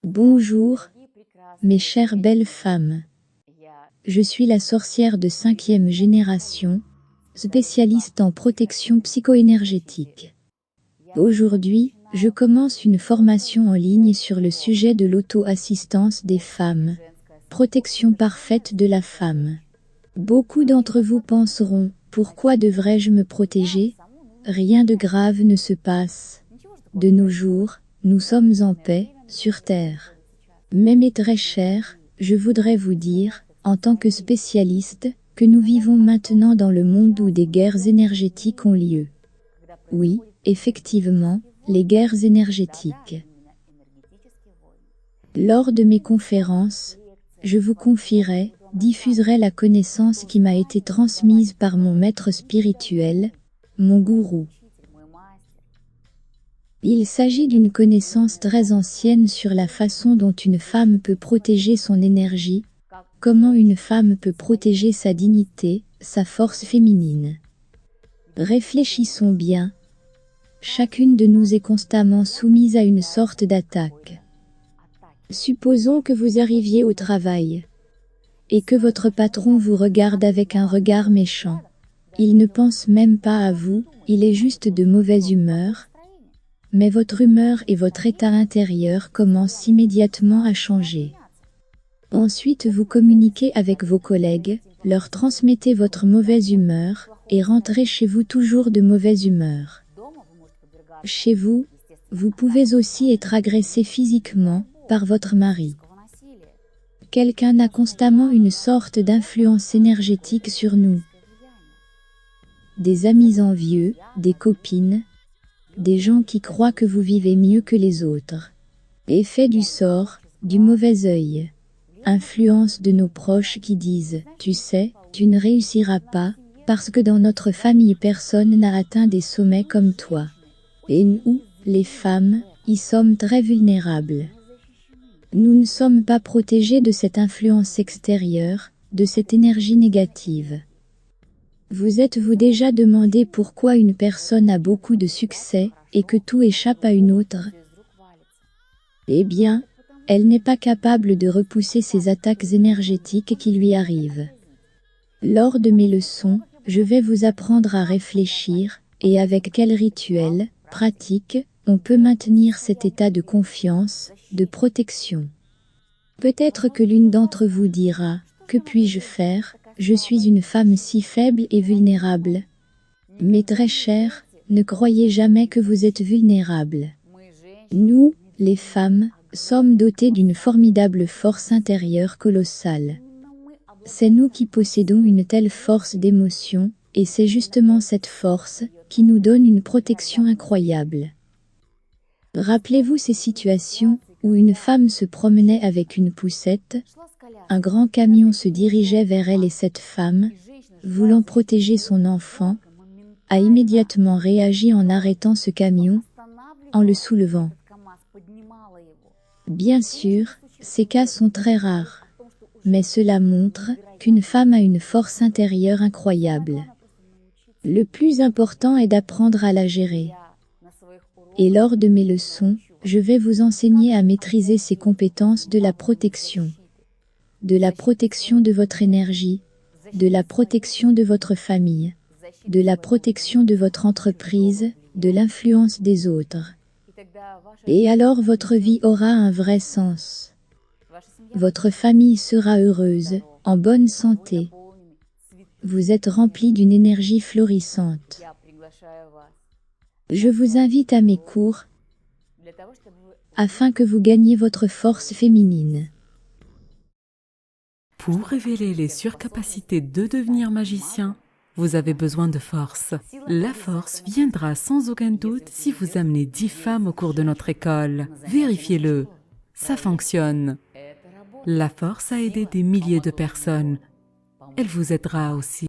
Bonjour, mes chères belles femmes. Je suis la sorcière de 5e génération, spécialiste en protection psycho-énergétique. Aujourd'hui, je commence une formation en ligne sur le sujet de l'auto-assistance des femmes, protection parfaite de la femme. Beaucoup d'entre vous penseront, pourquoi devrais-je me protéger? Rien de grave ne se passe. De nos jours, nous sommes en paix, sur Terre. Mais mes très chers, je voudrais vous dire, en tant que spécialiste, que nous vivons maintenant dans le monde où des guerres énergétiques ont lieu. Oui, effectivement, les guerres énergétiques. Lors de mes conférences, je vous confierai, diffuserai la connaissance qui m'a été transmise par mon maître spirituel, mon gourou. Il s'agit d'une connaissance très ancienne sur la façon dont une femme peut protéger son énergie, comment une femme peut protéger sa dignité, sa force féminine. Réfléchissons bien. Chacune de nous est constamment soumise à une sorte d'attaque. Supposons que vous arriviez au travail et que votre patron vous regarde avec un regard méchant. Il ne pense même pas à vous, il est juste de mauvaise humeur. Mais votre humeur et votre état intérieur commencent immédiatement à changer. Ensuite vous communiquez avec vos collègues, leur transmettez votre mauvaise humeur, et rentrez chez vous toujours de mauvaise humeur. Chez vous, vous pouvez aussi être agressé physiquement, par votre mari. Quelqu'un a constamment une sorte d'influence énergétique sur nous. Des amis envieux, des copines, des gens qui croient que vous vivez mieux que les autres. Effet du sort, du mauvais œil. Influence de nos proches qui disent « Tu sais, tu ne réussiras pas, parce que dans notre famille personne n'a atteint des sommets comme toi. » Et nous, les femmes, y sommes très vulnérables. Nous ne sommes pas protégés de cette influence extérieure, de cette énergie négative. Vous êtes-vous déjà demandé pourquoi une personne a beaucoup de succès, et que tout échappe à une autre? Eh bien, elle n'est pas capable de repousser ces attaques énergétiques qui lui arrivent. Lors de mes leçons, je vais vous apprendre à réfléchir, et avec quel rituel, pratique, on peut maintenir cet état de confiance, de protection. Peut-être que l'une d'entre vous dira, « Que puis-je faire? Je suis une femme si faible et vulnérable. » Mes très chers, ne croyez jamais que vous êtes vulnérables. Nous, les femmes, sommes dotées d'une formidable force intérieure colossale. C'est nous qui possédons une telle force d'émotion, et c'est justement cette force qui nous donne une protection incroyable. Rappelez-vous ces situations où une femme se promenait avec une poussette, un grand camion se dirigeait vers elle et cette femme, voulant protéger son enfant, a immédiatement réagi en arrêtant ce camion, en le soulevant. Bien sûr, ces cas sont très rares, mais cela montre qu'une femme a une force intérieure incroyable. Le plus important est d'apprendre à la gérer. Et lors de mes leçons, je vais vous enseigner à maîtriser ces compétences de la protection de votre énergie, de la protection de votre famille, de la protection de votre entreprise, de l'influence des autres. Et alors votre vie aura un vrai sens. Votre famille sera heureuse, en bonne santé. Vous êtes rempli d'une énergie florissante. Je vous invite à mes cours, afin que vous gagniez votre force féminine. Pour révéler les surcapacités de devenir magicien, vous avez besoin de force. La force viendra sans aucun doute si vous amenez 10 femmes au cours de notre école. Vérifiez-le, ça fonctionne. La force a aidé des milliers de personnes. Elle vous aidera aussi.